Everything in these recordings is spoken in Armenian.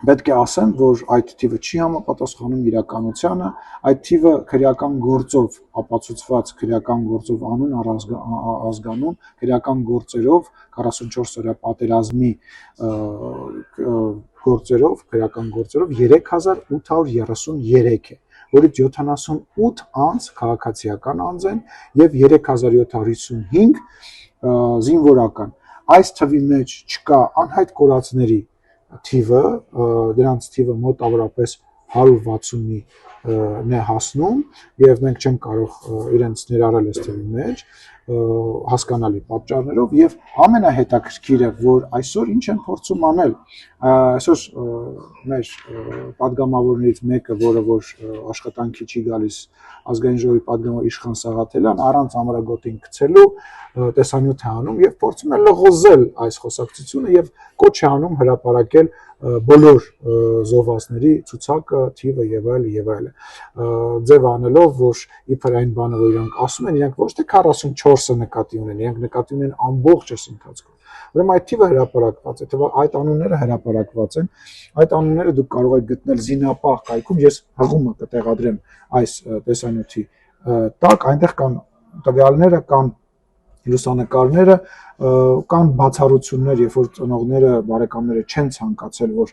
պետք է ասեմ, որ այդ թիվը չի համապատասխանում իրականությանը, այդ թիվը քրեական գործով ապացուցված քրեական գործով անուն ազգանուն քրեական գործերով 44 օրյա պատերազմի գործերով քրեական գործերով 3833 է, որից 78 անձ քաղաքացիական անձ են եւ 3755 զինվորական։ Այս թվի մեջ չկա անհայտ կորածների թիվը, դրանց թիվը մոտավորապես 160-ի է հասնում եւ մենք չենք կարող իրենց ներառել այս թվի մեջ հասկանալի պատճառներով եւ ամենահետաքրքիրը որ այսօր ինչ են փորձում անել այսօր մեր падգամավորներից մեկը որը որ աշխատանքի չի գալիս ազգային ժողովի падգամավոր Իշխան Սաղաթելյան առանց ամրագոտին գցելու տեսանյութ է անում եւ փորձում է լղոզել այս խոսակցությունը եւ կոչ է անում հրապարակել բոլոր զոհվածների ցուցակը, թիվը եւ այլն, ձև անելով, որ իբր այն բանը, որ իրանք ասում են, իրանք ոչ թե 44-ը նկատի ունեն, իրանք նկատի ունեն ամբողջ այս ընթացքում։ Ուրեմն այդ թիվը հրապարակված է, այդ անունները հրապարակված են, այդ անունները դուք կարող եք գտնել զինապահ կայքում, ես հղումը կտեղադրեմ այս տեսանյութի տակ, այնտեղ կան տվյալները, կան լուսանկարները, կան բացառություններ, երբ որ ծնողները, բարեկամները չեն ցանկացել, որ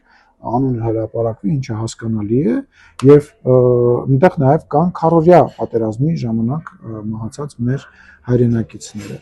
անունը հրապարակվի, ինչը հասկանալի է, եւ այնտեղ նաեւ կան քառօրյա պատերազմի ժամանակ մահացած մեր հայրենակիցները։